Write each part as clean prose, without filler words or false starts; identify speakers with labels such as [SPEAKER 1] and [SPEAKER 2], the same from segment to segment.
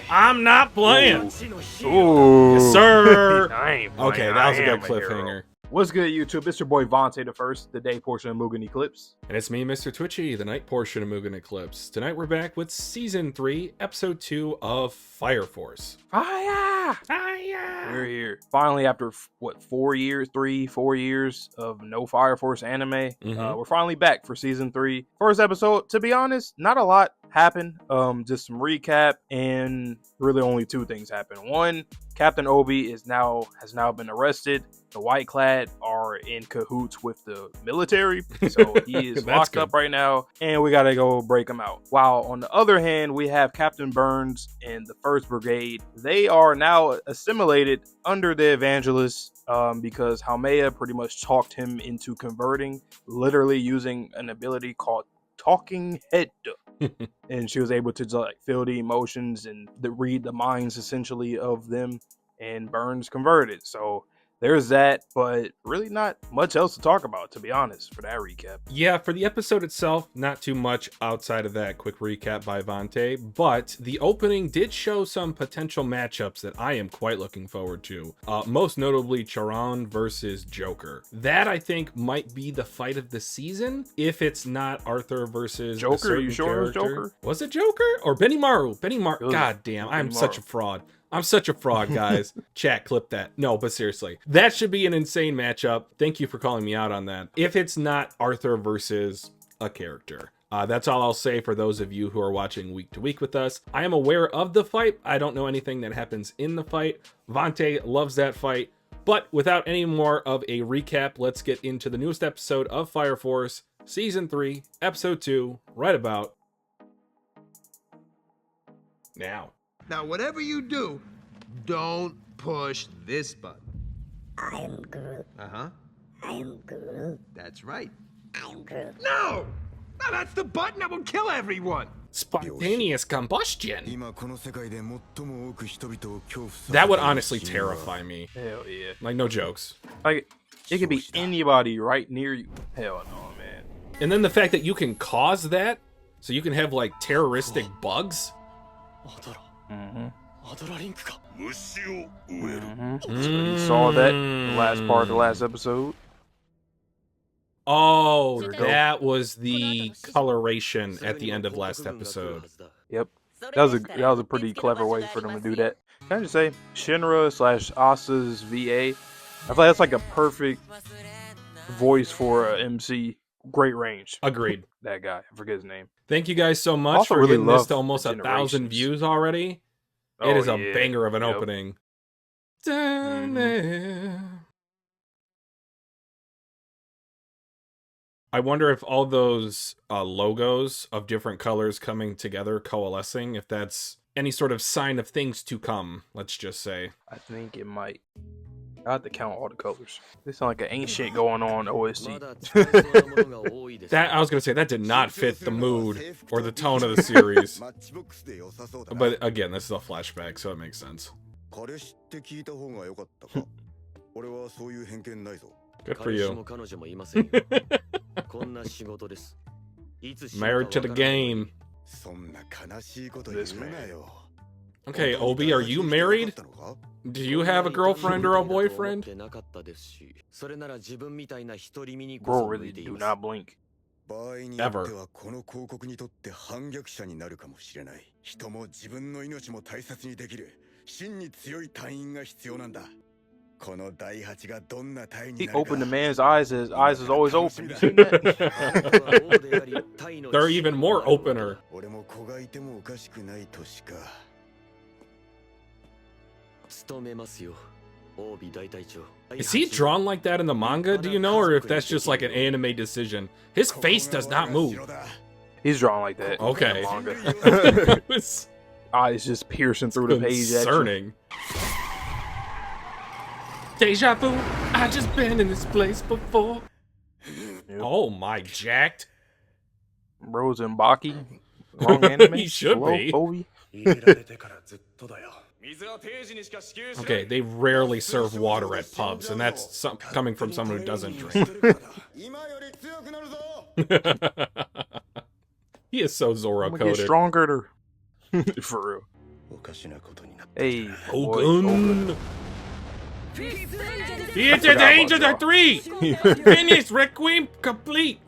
[SPEAKER 1] I'm not playing.
[SPEAKER 2] Ooh.
[SPEAKER 1] Yes, sir.
[SPEAKER 2] I ain't playing.
[SPEAKER 1] Okay, that was a
[SPEAKER 2] I
[SPEAKER 1] good
[SPEAKER 2] am hero.
[SPEAKER 1] cliffhanger.
[SPEAKER 2] What's good, YouTube? It's your boy Vontae the First, the day portion of Mugen Eclipse.
[SPEAKER 1] And it's me, Mr. Twitchy, the night portion of Mugen Eclipse. Tonight we're back with Season 3, Episode 2 of Fire Force.
[SPEAKER 2] Fire! We're here. Finally, after, 4 years of no Fire Force anime, we're finally back for Season 3. First episode, to be honest, not a lot happened. Just some recap, and really only two things happened. One, Captain Obi has now been arrested. The White Clad are in cahoots with the military, so he is locked up right now, and we gotta go break him out. While on the other hand, we have Captain Burns and the 1st Brigade. They are now assimilated under the Evangelists because Haumea pretty much talked him into converting, literally using an ability called Talking Head. And she was able to like feel the emotions and read the minds essentially of them, and Burns converted. So there's that, but really not much else to talk about, to be honest, for that recap.
[SPEAKER 1] Yeah, for the episode itself, not too much outside of that quick recap by Vontae, but the opening did show some potential matchups that I am quite looking forward to. Most notably, Charon versus Joker. That, I think, might be the fight of the season, if it's not Arthur versus
[SPEAKER 2] Joker. Are you sure it was Joker?
[SPEAKER 1] Was it Joker? Or Benny Maru? God damn, I'm such a fraud. I'm such a fraud, guys. Chat, clip that. No, but seriously, that should be an insane matchup. Thank you for calling me out on that. If it's not Arthur versus a character. That's all I'll say for those of you who are watching week to week with us. I am aware of the fight. I don't know anything that happens in the fight. Vontae loves that fight. But without any more of a recap, let's get into the newest episode of Fire Force, Season 3, Episode 2, right about now.
[SPEAKER 3] Now, whatever you do, don't push this button.
[SPEAKER 4] I am Groot.
[SPEAKER 3] Uh-huh.
[SPEAKER 4] I am Groot.
[SPEAKER 3] That's right.
[SPEAKER 4] I am Groot.
[SPEAKER 3] No! No, that's the button that will kill everyone!
[SPEAKER 1] Spontaneous combustion. That would honestly terrify me.
[SPEAKER 2] Hell yeah.
[SPEAKER 1] Like, no jokes.
[SPEAKER 2] Like, it could be anybody right near you. Hell no, man.
[SPEAKER 1] And then the fact that you can cause that, so you can have, like, terroristic bugs.
[SPEAKER 2] You saw that in the last part of the last episode.
[SPEAKER 1] Oh, that was the coloration at the end of last episode.
[SPEAKER 2] Yep, that was a pretty clever way for them to do that. Can I just say, Shinra / Asa's VA, I feel like that's like a perfect voice for a MC. Great range.
[SPEAKER 1] Agreed.
[SPEAKER 2] That guy, I forget his name.
[SPEAKER 1] Thank you guys so much
[SPEAKER 2] Also
[SPEAKER 1] for
[SPEAKER 2] really
[SPEAKER 1] getting this
[SPEAKER 2] love
[SPEAKER 1] to almost
[SPEAKER 2] the
[SPEAKER 1] 1,000 views already.
[SPEAKER 2] Oh,
[SPEAKER 1] It is a
[SPEAKER 2] yeah.
[SPEAKER 1] banger of an
[SPEAKER 2] Yep.
[SPEAKER 1] opening. I wonder if all those logos of different colors coming together, coalescing, if that's any sort of sign of things to come, let's just say.
[SPEAKER 2] I think it might. I have to count all the colors. This sounds like an ain't shit going on OST.
[SPEAKER 1] That, I was going to say, that did not fit the mood or the tone of the series. But again, this is a flashback, so it makes sense. Good for you. Married to the game.
[SPEAKER 2] This man.
[SPEAKER 1] Okay, Obi, are you married? Do you have a girlfriend or a boyfriend?
[SPEAKER 2] Bro, really do not blink.
[SPEAKER 1] Ever.
[SPEAKER 2] He opened the man's eyes, his eyes is always open. You seen that?
[SPEAKER 1] They're even more opener. Is he drawn like that in the manga, do you know, or if that's just like an anime decision? His face does not move.
[SPEAKER 2] He's drawn like that.
[SPEAKER 1] Okay.
[SPEAKER 2] In the manga.
[SPEAKER 1] It's
[SPEAKER 2] Eyes just piercing through the page.
[SPEAKER 1] concerning. Deja vu, I just been in this place before.
[SPEAKER 2] Yep.
[SPEAKER 1] Oh my, jacked.
[SPEAKER 2] Rose and Baki. Wrong anime.
[SPEAKER 1] He should
[SPEAKER 2] Hello,
[SPEAKER 1] be.
[SPEAKER 2] Obi.
[SPEAKER 1] Okay, they rarely serve water at pubs, and that's coming from someone who doesn't drink. He is so Zoro
[SPEAKER 2] I'm gonna get
[SPEAKER 1] coded.
[SPEAKER 2] stronger to... For real. Hey,
[SPEAKER 1] Ogun. It's a danger to 3. Finish Requiem complete.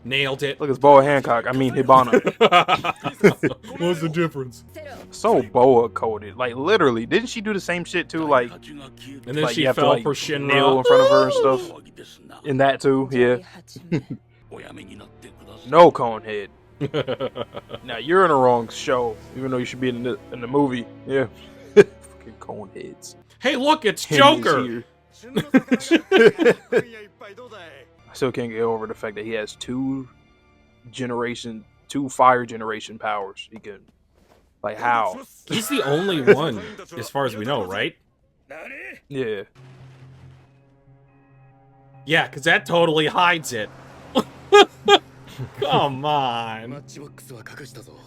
[SPEAKER 1] Nailed it.
[SPEAKER 2] Look, it's Boa Hancock. I mean Hibana.
[SPEAKER 1] What's the difference?
[SPEAKER 2] So Boa coded. Like literally, didn't she do the same shit too? Like,
[SPEAKER 1] And then
[SPEAKER 2] like
[SPEAKER 1] she
[SPEAKER 2] you have
[SPEAKER 1] fell
[SPEAKER 2] to,
[SPEAKER 1] for
[SPEAKER 2] like,
[SPEAKER 1] Shinra.
[SPEAKER 2] kneel in front of her and stuff. In that too, yeah. No cone head. Now you're in the wrong show, even though you should be in the movie. Yeah. Fucking cone heads.
[SPEAKER 1] Hey, look, it's
[SPEAKER 2] Him
[SPEAKER 1] Joker.
[SPEAKER 2] is here. I still can't get over the fact that he has two fire generation powers. He can, like, how?
[SPEAKER 1] He's the only one, as far as we know, right?
[SPEAKER 2] Yeah.
[SPEAKER 1] Yeah, because that totally hides it. Come on.
[SPEAKER 2] I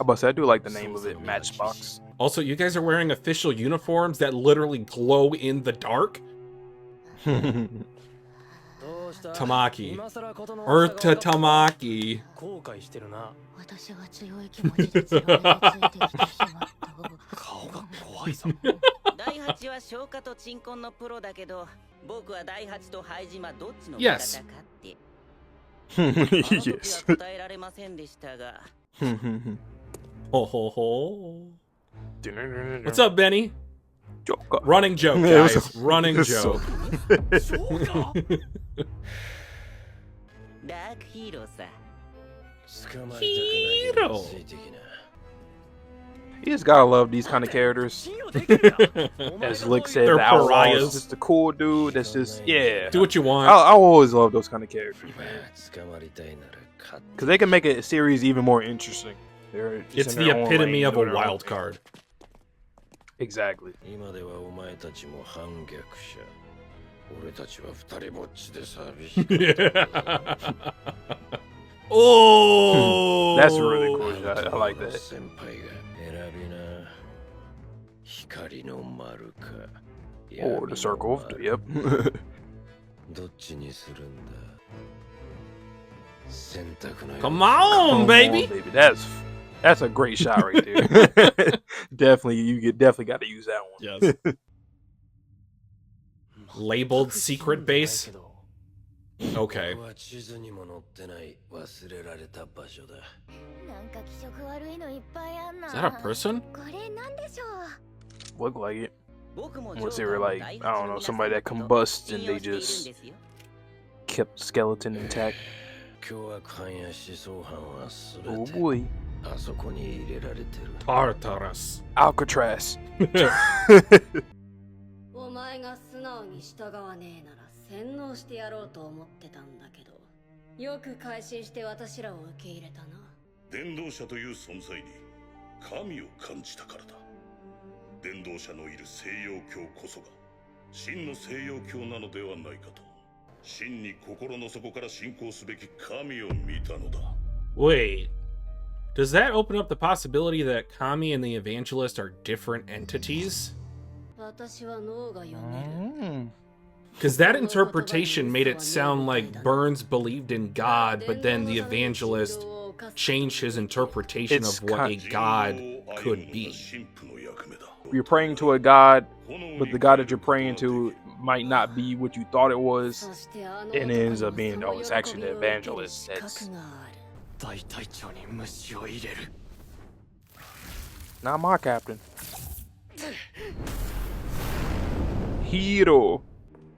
[SPEAKER 2] about to say, I do like the name of it, Matchbox.
[SPEAKER 1] Also, you guys are wearing official uniforms that literally glow in the dark? Tamaki. Earth to Tamaki.
[SPEAKER 5] 私が強い気持ちで強いについてきた日は顔が怖いぞ。第8は消化と鎮魂のプロだけど、僕は第8と灰島どっちの味方かって。
[SPEAKER 2] Yes.
[SPEAKER 5] 答えられませんでしたが。
[SPEAKER 1] Ho ho ho. What's up, Benny?
[SPEAKER 2] Joker.
[SPEAKER 1] Running joke, guys. Running joke.
[SPEAKER 5] ダークヒーローさ。
[SPEAKER 1] Hero.
[SPEAKER 2] You just gotta love these kind of characters. As Lick said,
[SPEAKER 1] They're
[SPEAKER 2] the Outlaw
[SPEAKER 1] pariahs.
[SPEAKER 2] is just a cool dude that's just, yeah.
[SPEAKER 1] Do what you want.
[SPEAKER 2] I always love those kind of characters, man. Because they can make a series even more interesting. They're just
[SPEAKER 1] It's
[SPEAKER 2] in
[SPEAKER 1] the
[SPEAKER 2] their own
[SPEAKER 1] epitome
[SPEAKER 2] lane,
[SPEAKER 1] of a
[SPEAKER 2] doing their own
[SPEAKER 1] wild
[SPEAKER 2] thing.
[SPEAKER 1] card.
[SPEAKER 2] Exactly.
[SPEAKER 6] 今ではお前たちも反逆者。俺たちは二人ぼっちで寂しい。
[SPEAKER 1] Oh,
[SPEAKER 2] That's a really cool shot. I like that.
[SPEAKER 6] 先輩が選びな。光の丸か。
[SPEAKER 2] Or the circle. Yep.
[SPEAKER 6] どっちにするんだ。選択の
[SPEAKER 1] come on, baby.
[SPEAKER 2] Come on, baby. That's a great shot right there. Definitely got to use that one.
[SPEAKER 1] Yes. Labeled secret base. Okay.
[SPEAKER 6] は地図にも載ってない忘れられた場所だ。
[SPEAKER 4] なんか気色悪いのいっぱいあんな。
[SPEAKER 1] Is that a person?
[SPEAKER 4] これなんでしょう。
[SPEAKER 2] Look like it. Unless they were like, I don't know, somebody that combusts and they just kept the skeleton intact.
[SPEAKER 6] 凶悪犯や思想犯はすべ
[SPEAKER 2] Oh
[SPEAKER 6] て
[SPEAKER 2] boy.
[SPEAKER 6] あそこに入れられてる。
[SPEAKER 1] Tartarus.
[SPEAKER 2] Alcatraz.
[SPEAKER 7] お前が素直に従わねえなら洗脳してやろうと思ってたんだけど、よく改心して私らを受け入れたな。
[SPEAKER 8] 伝道者という存在に神を感じたからだ。伝道者のいる西洋教こそが真の西洋教なのではないかと。真に心の底から信仰すべき神を見たのだ。
[SPEAKER 1] Wait. Does that open up the possibility that Kami and the Evangelist are different entities?
[SPEAKER 7] 私は脳が読める。
[SPEAKER 1] Because that interpretation made it sound like Burns believed in God, but then the Evangelist changed his interpretation
[SPEAKER 2] It's
[SPEAKER 1] of what a god could be.
[SPEAKER 2] You're praying to a god, but the god that you're praying to might not be what you thought it was, and it ends up being, oh, it's actually the evangelist. That's
[SPEAKER 5] 大隊長に虫を入れる。
[SPEAKER 2] not my captain. Hero.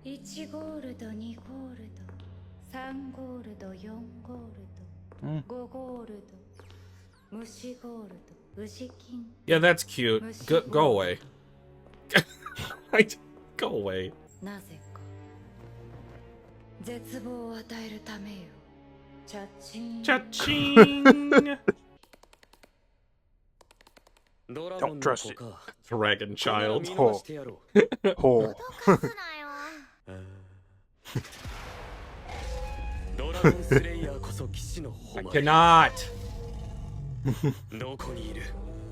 [SPEAKER 7] 1ゴールド、2ゴールド、3ゴールド、4ゴールド、5ゴールド、虫ゴールド、牛金。
[SPEAKER 1] Yeah, that's cute. Go away. Go away.
[SPEAKER 7] なぜか絶望を与えるためよ。チャチン。
[SPEAKER 1] Cha-ching!
[SPEAKER 2] Don't trust it.
[SPEAKER 1] Dragon child.
[SPEAKER 2] Oh. Oh.
[SPEAKER 4] かすなよ。
[SPEAKER 5] ドラゴンスレイヤーこそ騎士の
[SPEAKER 1] I
[SPEAKER 5] 誉れ。
[SPEAKER 1] cannot.
[SPEAKER 5] どこにいる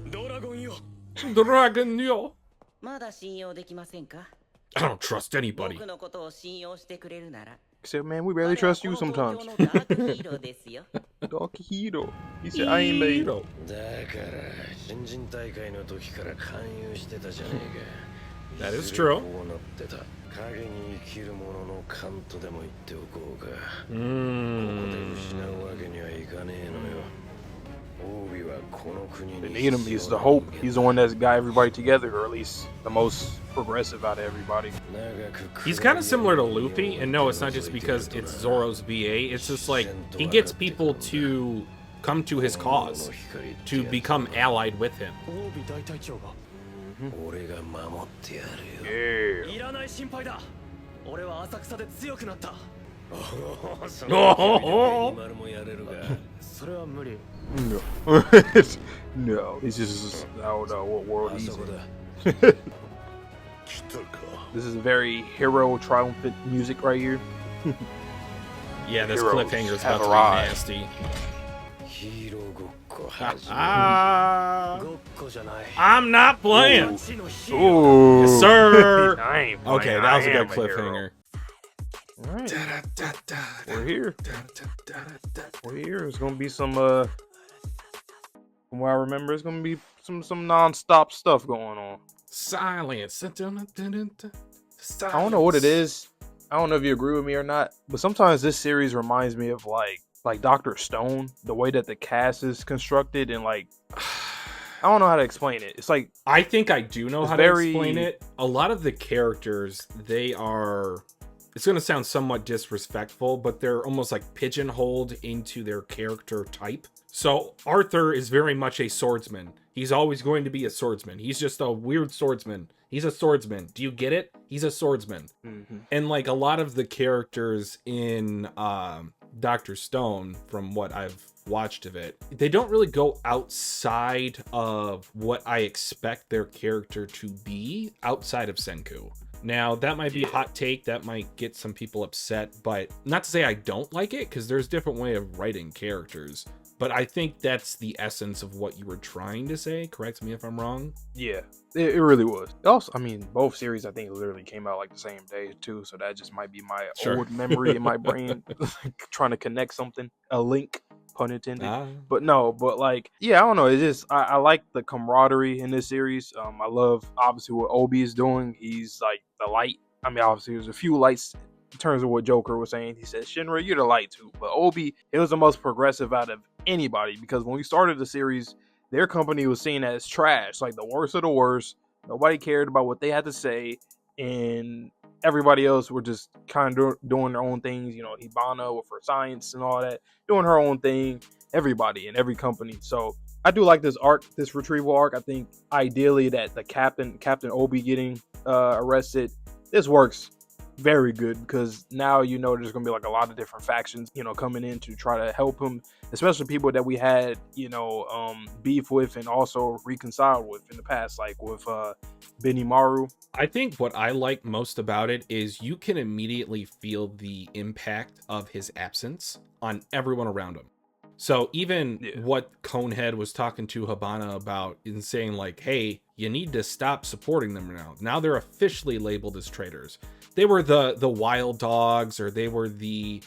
[SPEAKER 5] ドラゴンよ。
[SPEAKER 1] Dragon, yo.
[SPEAKER 5] まだ信用できませんか？
[SPEAKER 1] I don't trust anybody.
[SPEAKER 5] 僕のことを信用してくれるなら
[SPEAKER 2] said, man, we barely trust you sometimes. Dark hero. He said, I ain't made.
[SPEAKER 6] だから新人大会の時から勧誘してたじゃねえか。
[SPEAKER 1] That is true.
[SPEAKER 6] こうなってた。影に生きる者の勘とでも言っておこうか。ここで失うわけにはいかねえのよ。
[SPEAKER 2] They need him. He's the hope. He's the one that's got everybody together, or at least the most progressive out of everybody.
[SPEAKER 1] He's kind of similar to Luffy, and no, it's not just because it's Zoro's VA. It's just like he gets people to come to his cause, to become allied with him.
[SPEAKER 2] No. No, he's just, I don't know what world he's in. This is very hero triumphant music right here.
[SPEAKER 1] Yeah, this
[SPEAKER 2] Heroes
[SPEAKER 1] cliffhanger is
[SPEAKER 2] have
[SPEAKER 1] about to be nasty. I'm not playing.
[SPEAKER 2] Ooh.
[SPEAKER 1] Yes, sir.
[SPEAKER 2] I ain't playing.
[SPEAKER 1] Okay, that was a good cliffhanger.
[SPEAKER 2] All right. We're here. We're here. It's gonna be some from what I remember, it's gonna be some non-stop stuff going on.
[SPEAKER 1] Silence.
[SPEAKER 2] I don't know what it is. I don't know if you agree with me or not, but sometimes this series reminds me of like Dr. Stone, the way that the cast is constructed, and like I don't know how to explain it. It's like
[SPEAKER 1] I think I do know how to explain it. A lot of the characters, they are, it's going to sound somewhat disrespectful, but they're almost like pigeonholed into their character type. So Arthur is very much a swordsman. He's always going to be a swordsman. He's just a weird swordsman. He's a swordsman. Do you get it? He's a swordsman. Mm-hmm. And like a lot of the characters in Dr. Stone, from what I've watched of it, they don't really go outside of what I expect their character to be outside of Senku. Now, that might be a hot take, that might get some people upset, but not to say I don't like it, because there's different way of writing characters. But I think that's the essence of what you were trying to say. Correct me if I'm wrong.
[SPEAKER 2] Yeah, it really was. Also, I mean, both series I think literally came out like the same day too, so that just might be my old memory in my brain trying to connect something, a link, pun intended. But no, but like, yeah, I don't know. It's just I like the camaraderie in this series. I love obviously what Obi is doing. He's like the light. I mean, obviously there's a few lights in terms of what Joker was saying. He said, Shinra, you're the light too. But Obi, it was the most progressive out of anybody, because when we started the series, their company was seen as trash, like the worst of the worst. Nobody cared about what they had to say, and everybody else were just kind of doing their own things. You know, Hibana with her science and all that, doing her own thing. Everybody in every company. So I do like this arc, this retrieval arc. I think ideally that the Captain Obi getting arrested, this works very good, because now you know there's gonna be like a lot of different factions, you know, coming in to try to help him, especially people that we had, you know, beef with and also reconciled with in the past, like with Benimaru.
[SPEAKER 1] I think what I like most about it is you can immediately feel the impact of his absence on everyone around him. So even what Conehead was talking to Hibana about in saying like, hey, you need to stop supporting them now. Now they're officially labeled as traitors. They were the wild dogs, or they were the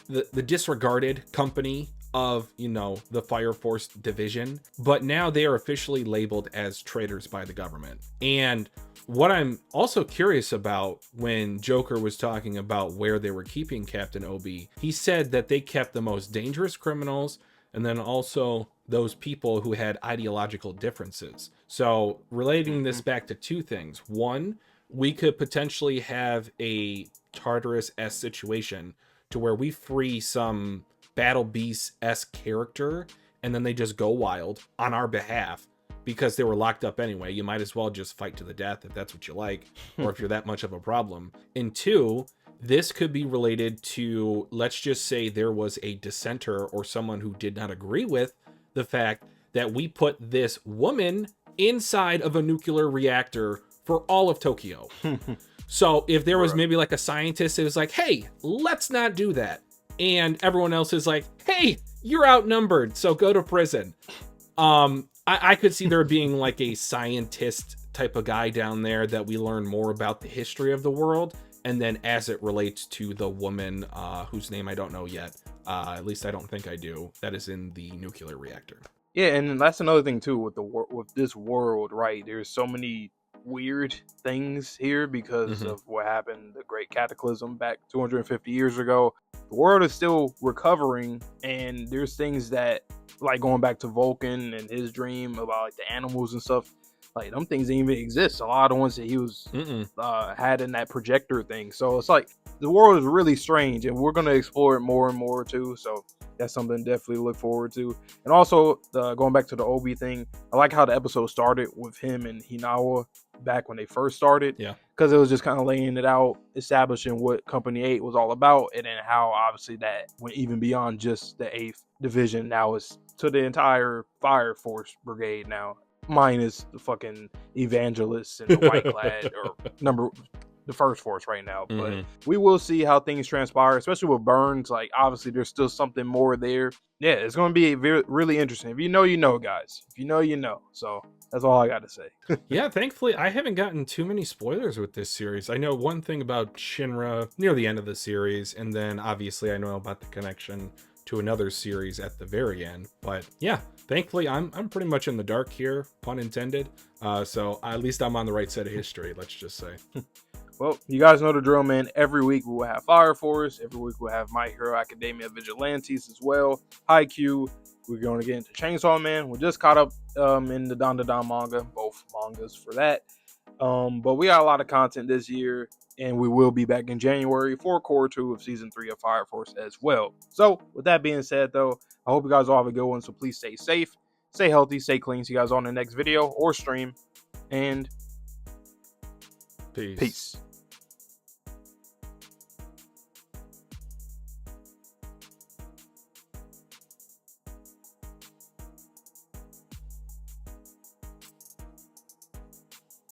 [SPEAKER 1] disregarded company of, you know, the Fire Force division. But now they are officially labeled as traitors by the government. And what I'm also curious about, when Joker was talking about where they were keeping Captain Obi, he said that they kept the most dangerous criminals, and then also those people who had ideological differences. So relating this back to two things. One, we could potentially have a Tartarus-esque situation to where we free some Battle Beast-esque character, and then they just go wild on our behalf because they were locked up anyway. You might as well just fight to the death if that's what you like, or if you're that much of a problem. And two, this could be related to, let's just say there was a dissenter or someone who did not agree with the fact that we put this woman inside of a nuclear reactor for all of Tokyo. So if there was maybe like a scientist that was like, hey, let's not do that, and everyone else is like, hey, you're outnumbered, so go to prison. I could see there being like a scientist type of guy down there that we learn more about the history of the world, and then as it relates to the woman whose name I don't know yet, at least I don't think I do, that is in the nuclear reactor.
[SPEAKER 2] Yeah, and that's another thing too with this world, right? There's so many weird things here because of what happened, the Great Cataclysm back 250 years ago. The world is still recovering, and there's things that, like going back to Vulcan and his dream about like the animals and stuff, like them things didn't even exist. A lot of the ones that he was had in that projector thing. So it's like the world is really strange, and we're gonna explore it more and more too. So that's something to definitely look forward to. And also going back to the Obi thing, I like how the episode started with him and Hinawa back when they first started.
[SPEAKER 1] Yeah,
[SPEAKER 2] because it was just kind of laying it out, establishing what Company 8 was all about, and then how obviously that went even beyond just the 8th Division. Now it's to the entire Fire Force Brigade now, minus the fucking Evangelists and the White Clad or the First Force right now. But we will see how things transpire, especially with Burns. Like, obviously there's still something more there. Yeah, it's going to be really interesting. If you know, you know, guys. If you know, you know. So that's all I got to say.
[SPEAKER 1] Yeah, thankfully I haven't gotten too many spoilers with this series. I know one thing about Shinra near the end of the series, and then obviously I know about the connection to another series at the very end. But yeah, thankfully I'm pretty much in the dark here, pun intended. So at least I'm on the right side of history, let's just say.
[SPEAKER 2] Well, you guys know the drill, man. Every week we will have Fire Force. Every week we'll have My Hero Academia Vigilantes as well. Haikyuu. We're going to get into Chainsaw Man. We just caught up in the Dandadan manga, both mangas for that. But we got a lot of content this year, and we will be back in January for Core 2 of Season 3 of Fire Force as well. So, with that being said, though, I hope you guys all have a good one. So please stay safe, stay healthy, stay clean. See you guys on the next video or stream. And
[SPEAKER 1] Peace.
[SPEAKER 2] Peace.